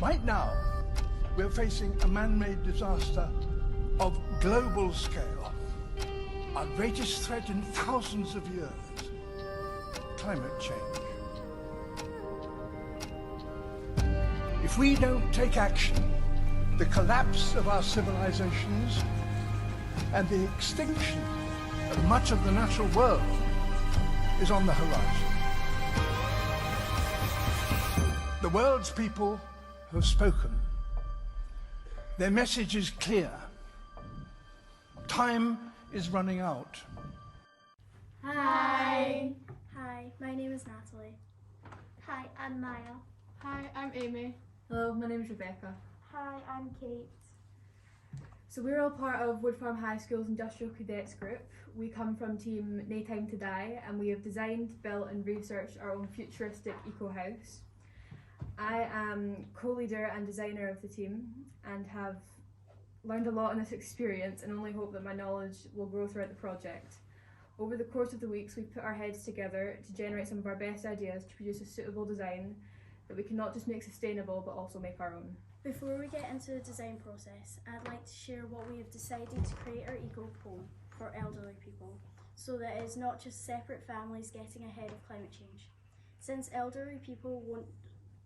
Right now, we're facing a man-made disaster of global scale. Our greatest threat in thousands of years, climate change. If we don't take action, the collapse of our civilizations and the extinction of much of the natural world is on the horizon. The world's people have spoken. Their message is clear. Time is running out. Hi. Hi, my name is Natalie. Hi, I'm Maya. Hi, I'm Amy. Hello, my name is Rebecca. Hi, I'm Kate. So we're all part of Woodfarm High School's Industrial Cadets group. We come from team No Time to Die, and we have designed, built and researched our own futuristic eco-house. I am co-leader and designer of the team and have learned a lot in this experience and only hope that my knowledge will grow throughout the project. Over the course of the weeks, we've put our heads together to generate some of our best ideas to produce a suitable design that we can not just make sustainable but also make our own. Before we get into the design process, I'd like to share what we have decided to create our eco-home for elderly people, so that it's not just separate families getting ahead of climate change. Since elderly people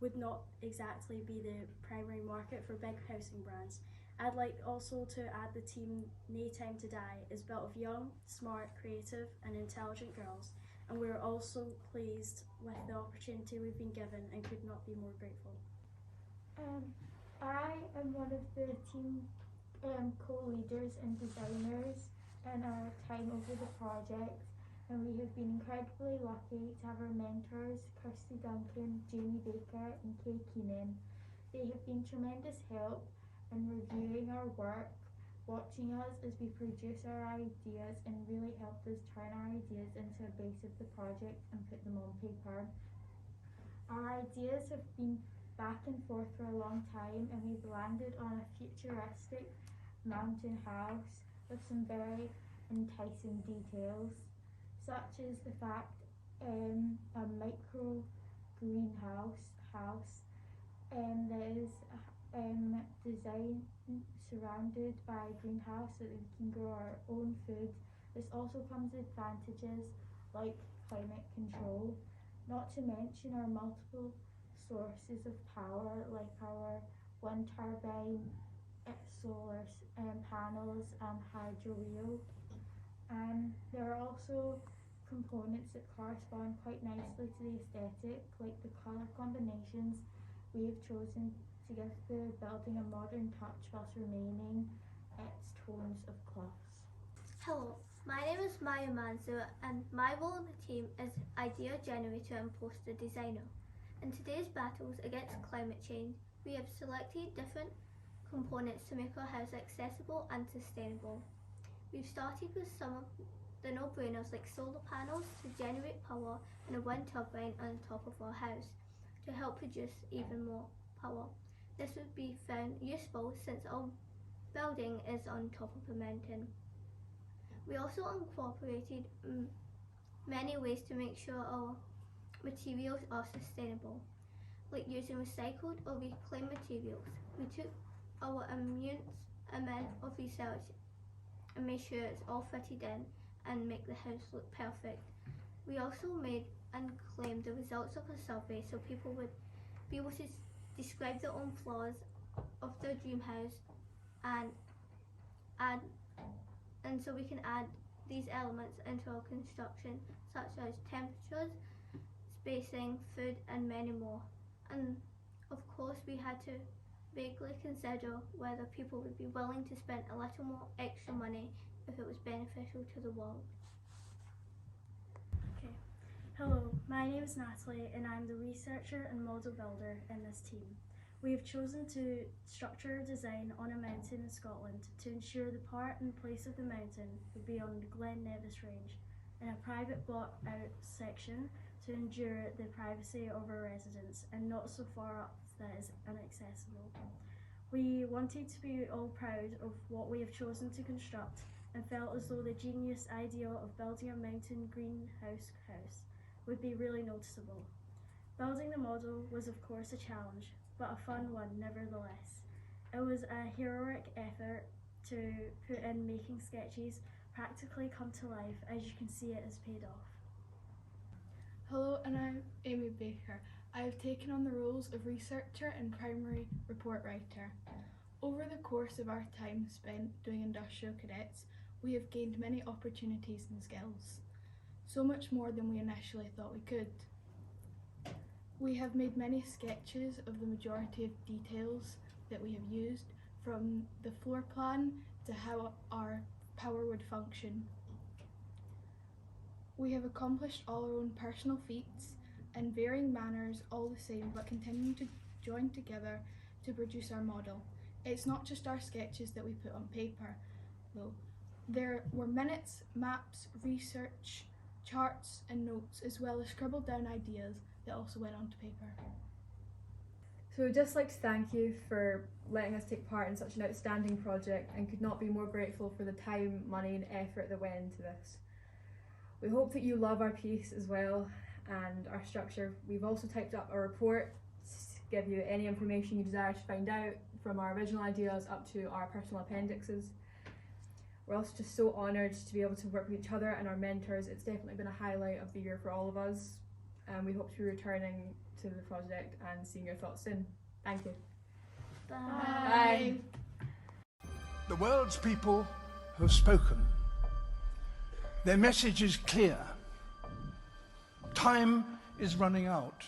would not exactly be the primary market for big housing brands, I'd like also to add the team No Time to Die is built of young, smart, creative and intelligent girls, and we're also pleased with the opportunity we've been given and could not be more grateful. I am one of the team co-leaders and designers in our time over the project, and we have been incredibly lucky to have our mentors Kirsty Duncan, Jamie Baker and Kay Keenan. They have been tremendous help in reviewing our work, watching us as we produce our ideas, and really helped us turn our ideas into a base of the project and put them on paper. Our ideas have been back and forth for a long time, and we've landed on a futuristic mountain house with some very enticing details, such as the fact a micro greenhouse house that is designed surrounded by a greenhouse so that we can grow our own food. This also comes with advantages like climate control, not to mention our multiple sources of power like our wind turbine, solar panels and hydro wheel. And there are also components that correspond quite nicely to the aesthetic, like the colour combinations we have chosen to give the building a modern touch whilst remaining its tones of cloths. Hello, my name is Maya Manzo and my role in the team is idea generator and poster designer. In today's battles against climate change, we have selected different components to make our house accessible and sustainable. We've started with some of the no-brainers like solar panels to generate power and a wind turbine on top of our house to help produce even more power. This would be found useful since our building is on top of a mountain. We also incorporated many ways to make sure our materials are sustainable, like using recycled or reclaimed materials. We took our immense amount of research and made sure it's all fitted in and make the house look perfect. We also made and claimed the results of a survey so people would be able to describe their own flaws of their dream house and so we can add these elements into our construction, such as temperatures, spacing, food and many more. And of course we had to vaguely consider whether people would be willing to spend a little more extra money if it was beneficial to the world. Okay. Hello, my name is Natalie and I'm the researcher and model builder in this team. We have chosen to structure a design on a mountain in Scotland to ensure the part and place of the mountain would be on the Glen Nevis range in a private block out section to ensure the privacy of our residents and not so far up that is inaccessible. We wanted to be all proud of what we have chosen to construct and felt as though the genius idea of building a mountain greenhouse house would be really noticeable. Building the model was of course a challenge, but a fun one nevertheless. It was a heroic effort to put in making sketches practically come to life. As you can see, it has paid off. Hello, and I'm Amy Baker. I have taken on the roles of researcher and primary report writer. Over the course of our time spent doing industrial cadets, we have gained many opportunities and skills, so much more than we initially thought we could. We have made many sketches of the majority of details that we have used, from the floor plan to how our power would function. We have accomplished all our own personal feats in varying manners, all the same, but continuing to join together to produce our model. It's not just our sketches that we put on paper, though. There were minutes, maps, research, charts and notes, as well as scribbled down ideas that also went onto paper. So we'd just like to thank you for letting us take part in such an outstanding project, and could not be more grateful for the time, money and effort that went into this. We hope that you love our piece as well and our structure. We've also typed up a report to give you any information you desire to find out, from our original ideas up to our personal appendixes. We're also just so honoured to be able to work with each other and our mentors. It's definitely been a highlight of the year for all of us, and we hope to be returning to the project and seeing your thoughts soon. Thank you. Bye. The world's people have spoken. Their message is clear. Time is running out.